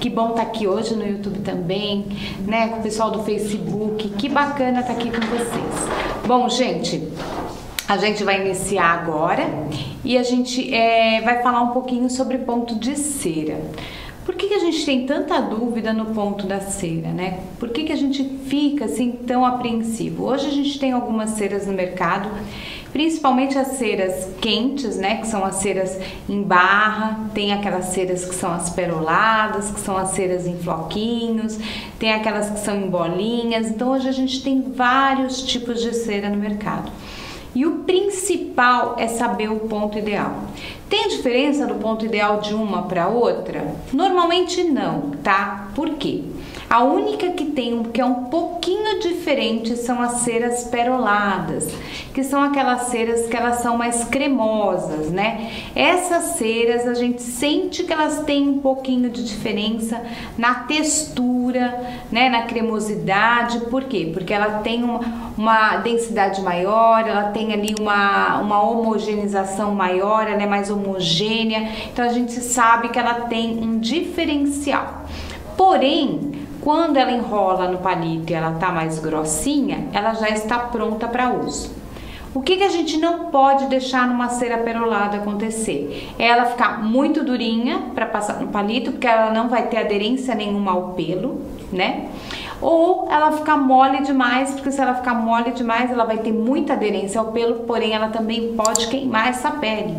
Que bom estar aqui hoje no YouTube também, né, com o pessoal do Facebook. Que bacana estar aqui com vocês. Bom, gente, a gente vai iniciar agora e a gente vai falar um pouquinho sobre ponto de cera. Por que a gente tem tanta dúvida no ponto da cera, né? Por que a gente fica assim tão apreensivo? Hoje a gente tem algumas ceras no mercado, principalmente as ceras quentes, né? Que são as ceras em barra, tem aquelas ceras que são as peroladas, que são as ceras em floquinhos, tem aquelas que são em bolinhas. Então hoje a gente tem vários tipos de cera no mercado. E o principal é saber o ponto ideal. Tem diferença do ponto ideal de uma para outra? Normalmente não, tá? Por quê? A única que tem que é um pouquinho diferente são as ceras peroladas, que são aquelas ceras que elas são mais cremosas, né? Essas ceras a gente sente que elas têm um pouquinho de diferença na textura, né? Na cremosidade. Por quê? Porque ela tem uma densidade maior, ela tem ali uma homogeneização maior, ela é mais homogênea, então a gente sabe que ela tem um diferencial. Porém, quando ela enrola no palito e ela tá mais grossinha, ela já está pronta para uso. O que a gente não pode deixar numa cera perolada acontecer? É ela ficar muito durinha para passar no palito, porque ela não vai ter aderência nenhuma ao pelo, né? Ou ela ficar mole demais, porque se ela ficar mole demais, ela vai ter muita aderência ao pelo, porém ela também pode queimar essa pele.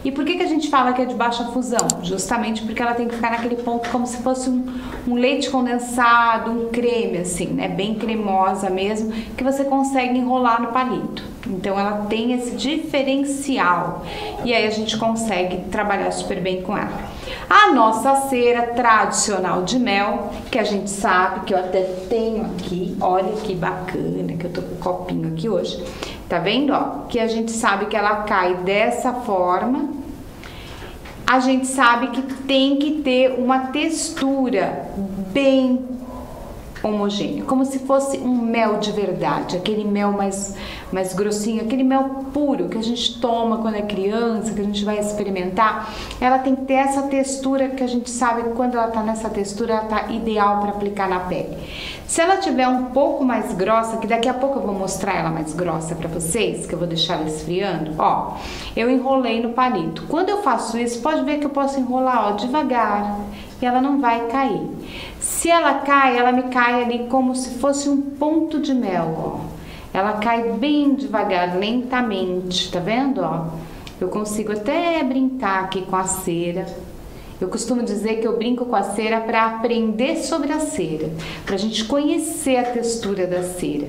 E por que a gente fala que é de baixa fusão? Justamente porque ela tem que ficar naquele ponto como se fosse um leite condensado, um creme assim, né? Bem cremosa mesmo, que você consegue enrolar no palito. Então ela tem esse diferencial e aí a gente consegue trabalhar super bem com ela. A nossa cera tradicional de mel, que a gente sabe, que eu até tenho aqui, olha que bacana, que eu tô com o copinho aqui hoje, tá vendo, ó? Que a gente sabe que ela cai dessa forma, a gente sabe que tem que ter uma textura bem homogêneo, como se fosse um mel de verdade, aquele mel mais grossinho, aquele mel puro que a gente toma quando é criança, que a gente vai experimentar. Ela tem que ter essa textura que a gente sabe que quando ela tá nessa textura, ela tá ideal para aplicar na pele. Se ela tiver um pouco mais grossa, que daqui a pouco eu vou mostrar ela mais grossa para vocês, que eu vou deixar ela esfriando, ó, eu enrolei no palito. Quando eu faço isso, pode ver que eu posso enrolar, ó, devagar, e ela não vai cair. Se ela cai, ela me cai ali como se fosse um ponto de mel, ó. Ela cai bem devagar, lentamente, tá vendo, ó? Eu consigo até brincar aqui com a cera. Eu costumo dizer que eu brinco com a cera para aprender sobre a cera, para a gente conhecer a textura da cera.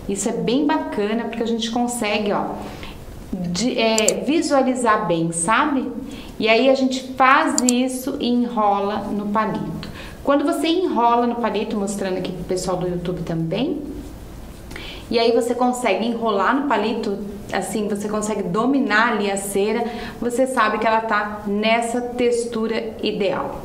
Isso é bem bacana porque a gente consegue, ó, visualizar bem, sabe? E aí a gente faz isso e enrola no palito. Quando você enrola no palito, mostrando aqui pro pessoal do YouTube também, e aí você consegue enrolar no palito, assim, você consegue dominar ali a cera, você sabe que ela tá nessa textura ideal.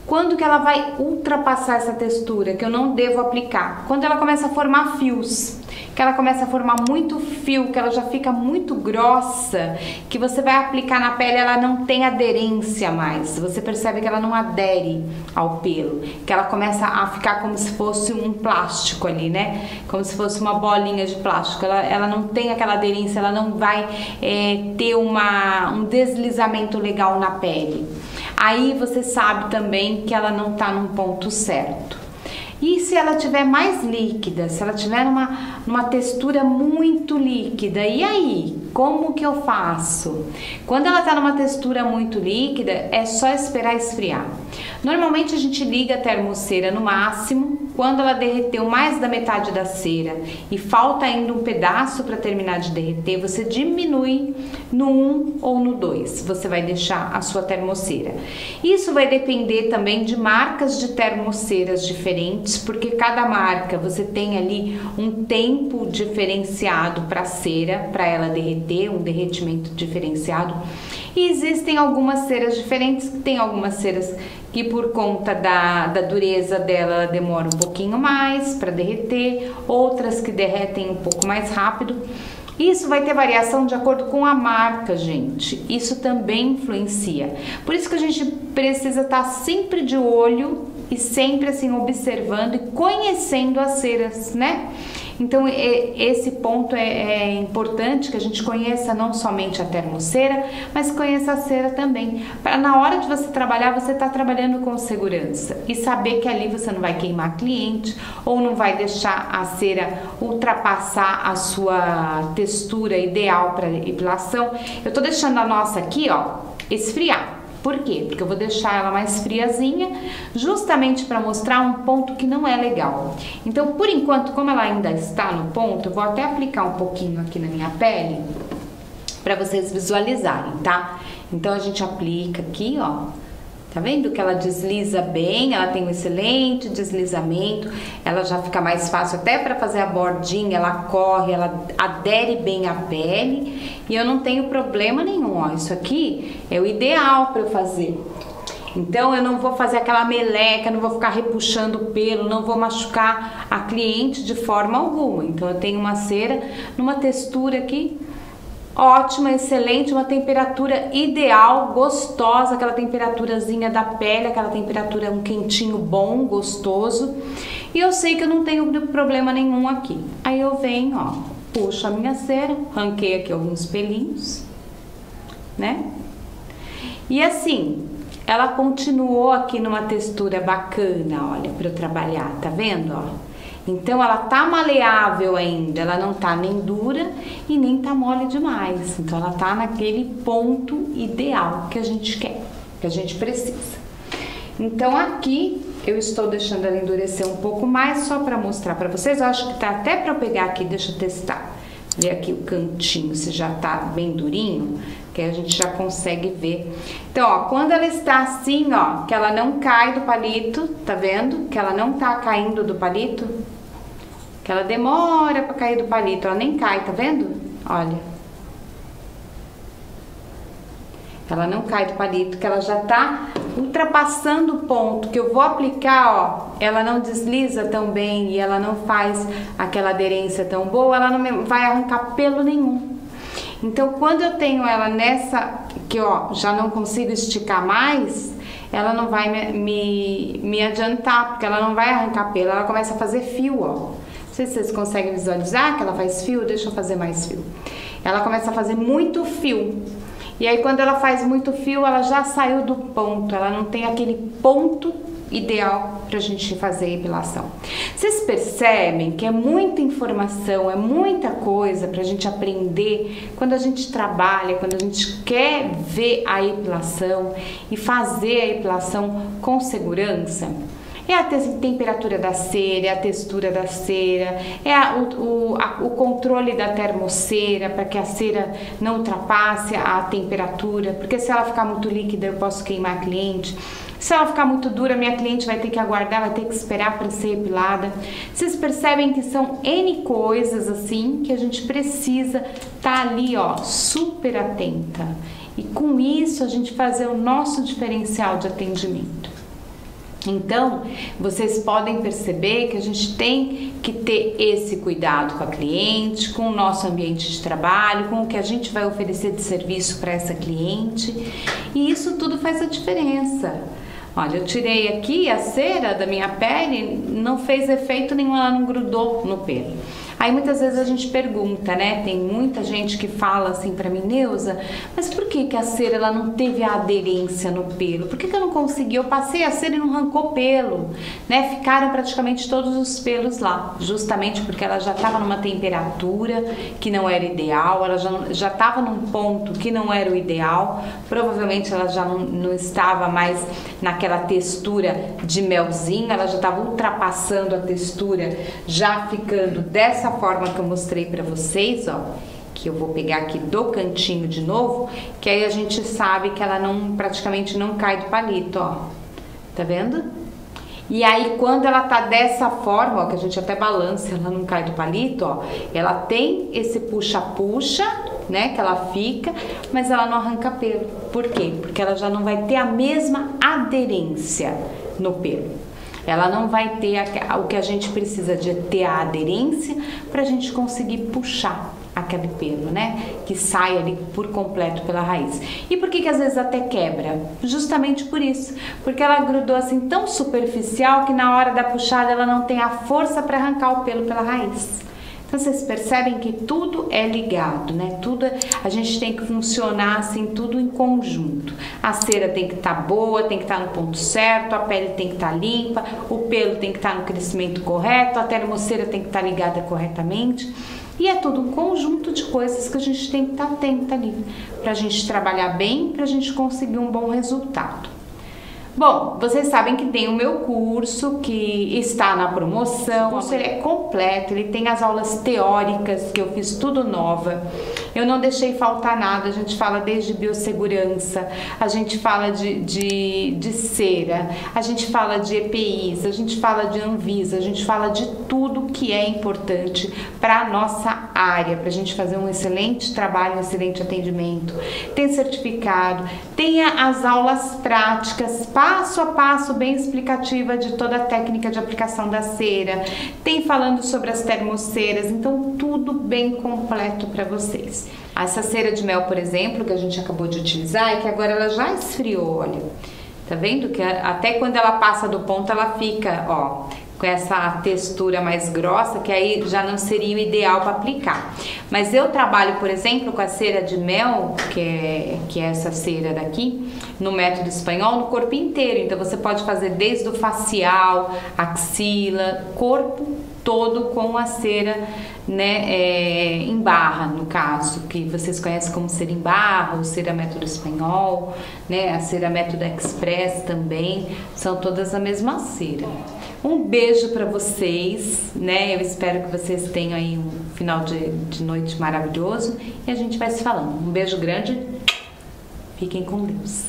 Quando que ela vai ultrapassar essa textura, que eu não devo aplicar? Quando ela começa a formar fios, que ela começa a formar muito fio, que ela já fica muito grossa, que você vai aplicar na pele, ela não tem aderência mais, você percebe que ela não adere ao pelo, que ela começa a ficar como se fosse um plástico ali, né? Como se fosse uma bolinha de plástico, ela não tem aquela aderência, ela não vai ter um deslizamento legal na pele. Aí você sabe também que ela não tá num ponto certo. E se ela tiver mais líquida, se ela tiver numa textura muito líquida, e aí? Como que eu faço? Quando ela tá numa textura muito líquida, é só esperar esfriar. Normalmente a gente liga a termocera no máximo, quando ela derreteu mais da metade da cera e falta ainda um pedaço para terminar de derreter, você diminui no 1 ou no 2. Você vai deixar a sua termocera. Isso vai depender também de marcas de termoceras diferentes, porque cada marca você tem ali um tempo diferenciado para a cera, para ela derreter, um derretimento diferenciado. E existem algumas ceras diferentes, tem algumas ceras que por conta da dureza dela demora um pouquinho mais para derreter, outras que derretem um pouco mais rápido. Isso vai ter variação de acordo com a marca, gente. Isso também influencia. Por isso que a gente precisa estar sempre de olho e sempre assim observando e conhecendo as ceras, né? Então esse ponto é importante, que a gente conheça não somente a termocera, mas conheça a cera também, para na hora de você trabalhar, você tá trabalhando com segurança e saber que ali você não vai queimar cliente ou não vai deixar a cera ultrapassar a sua textura ideal para epilação. Eu tô deixando a nossa aqui, ó, esfriar. Por quê? Porque eu vou deixar ela mais friazinha, justamente para mostrar um ponto que não é legal. Então, por enquanto, como ela ainda está no ponto, eu vou até aplicar um pouquinho aqui na minha pele, para vocês visualizarem, tá? Então, a gente aplica aqui, ó. Tá vendo que ela desliza bem, ela tem um excelente deslizamento, ela já fica mais fácil até para fazer a bordinha, ela corre, ela adere bem à pele e eu não tenho problema nenhum, ó, isso aqui é o ideal para eu fazer. Então eu não vou fazer aquela meleca, não vou ficar repuxando o pelo, não vou machucar a cliente de forma alguma. Então eu tenho uma cera numa textura aqui ótima, excelente, uma temperatura ideal, gostosa, aquela temperaturazinha da pele, aquela temperatura, um quentinho bom, gostoso. E eu sei que eu não tenho problema nenhum aqui. Aí eu venho, ó, puxo a minha cera, ranquei aqui alguns pelinhos, né? E assim, ela continuou aqui numa textura bacana, olha, para eu trabalhar, tá vendo, ó? Então ela tá maleável ainda, ela não tá nem dura e nem tá mole demais. Então ela tá naquele ponto ideal que a gente quer, que a gente precisa. Então aqui eu estou deixando ela endurecer um pouco mais só para mostrar para vocês. Eu acho que tá até para eu pegar aqui, deixa eu testar. Ver aqui o cantinho se já tá bem durinho, que a gente já consegue ver. Então, ó, quando ela está assim, ó, que ela não cai do palito, tá vendo? Que ela não tá caindo do palito, que ela demora para cair do palito, ela nem cai, tá vendo? Olha. Ela não cai do palito, que ela já tá ultrapassando o ponto que eu vou aplicar, ó, ela não desliza tão bem e ela não faz aquela aderência tão boa, ela não vai arrancar pelo nenhum. Então, quando eu tenho ela nessa, que ó, já não consigo esticar mais, ela não vai me adiantar, porque ela não vai arrancar pelo, ela começa a fazer fio, ó. Não sei se vocês conseguem visualizar que ela faz fio, deixa eu fazer mais fio. Ela começa a fazer muito fio. E aí quando ela faz muito fio, ela já saiu do ponto, ela não tem aquele ponto ideal pra gente fazer a epilação. Vocês percebem que é muita informação, é muita coisa pra gente aprender quando a gente trabalha, quando a gente quer ver a epilação e fazer a epilação com segurança? É a temperatura da cera, é a textura da cera, é o controle da termocera para que a cera não ultrapasse a temperatura, porque se ela ficar muito líquida eu posso queimar a cliente. Se ela ficar muito dura, minha cliente vai ter que aguardar, vai ter que esperar para ser epilada. Vocês percebem que são N coisas assim que a gente precisa estar ali, ó, super atenta. E com isso a gente fazer o nosso diferencial de atendimento. Então, vocês podem perceber que a gente tem que ter esse cuidado com a cliente, com o nosso ambiente de trabalho, com o que a gente vai oferecer de serviço para essa cliente, e isso tudo faz a diferença. Olha, eu tirei aqui a cera da minha pele, não fez efeito nenhum, ela não grudou no pelo. Aí muitas vezes a gente pergunta, né? Tem muita gente que fala assim pra mim, Neuza, mas por que que a cera ela não teve a aderência no pelo? Por que que eu não consegui? Eu passei a cera e não arrancou pelo, né? Ficaram praticamente todos os pelos lá, justamente porque ela já estava numa temperatura que não era ideal, ela já estava num ponto que não era o ideal, provavelmente ela já não estava mais naquela textura de melzinho, ela já estava ultrapassando a textura, já ficando dessa forma que eu mostrei para vocês, ó, que eu vou pegar aqui do cantinho de novo, que aí a gente sabe que ela praticamente não cai do palito, ó, tá vendo? E aí quando ela tá dessa forma, ó, que a gente até balança, ela não cai do palito, ó, ela tem esse puxa-puxa, né, que ela fica, mas ela não arranca pelo. Por quê? Porque ela já não vai ter a mesma aderência no pelo. Ela não vai ter o que a gente precisa de ter a aderência pra gente conseguir puxar aquele pelo, né, que sai ali por completo pela raiz. E por que que às vezes até quebra? Justamente por isso, porque ela grudou assim tão superficial que na hora da puxada ela não tem a força para arrancar o pelo pela raiz. Então vocês percebem que tudo é ligado, né? Tudo a gente tem que funcionar assim, tudo em conjunto. A cera tem que estar boa, tem que estar no ponto certo, a pele tem que estar limpa, o pelo tem que estar no crescimento correto, a termoceira tem que estar ligada corretamente. E é tudo um conjunto de coisas que a gente tem que estar atenta ali, pra gente trabalhar bem, pra gente conseguir um bom resultado. Bom, vocês sabem que tem o meu curso que está na promoção. O curso ele é completo, ele tem as aulas teóricas que eu fiz tudo nova. Eu não deixei faltar nada, a gente fala desde biossegurança, a gente fala de cera, a gente fala de EPIs, a gente fala de Anvisa, a gente fala de tudo que é importante para a nossa área, para a gente fazer um excelente trabalho, um excelente atendimento. Tem certificado, tem as aulas práticas, passo a passo, bem explicativa de toda a técnica de aplicação da cera, tem falando sobre as termoceiras, então tudo bem completo para vocês. Essa cera de mel, por exemplo, que a gente acabou de utilizar, é que agora ela já esfriou, olha, tá vendo? Que até quando ela passa do ponto, ela fica, ó, com essa textura mais grossa, que aí já não seria o ideal para aplicar. Mas eu trabalho, por exemplo, com a cera de mel, que é essa cera daqui, no método espanhol, no corpo inteiro. Então você pode fazer desde o facial, axila, corpo todo com a cera, né, em barra, no caso, que vocês conhecem como cera em barra, ou cera método espanhol, né, a cera método express também, são todas a mesma cera. Um beijo para vocês, né? Eu espero que vocês tenham aí um final de noite maravilhoso e a gente vai se falando. Um beijo grande, fiquem com Deus.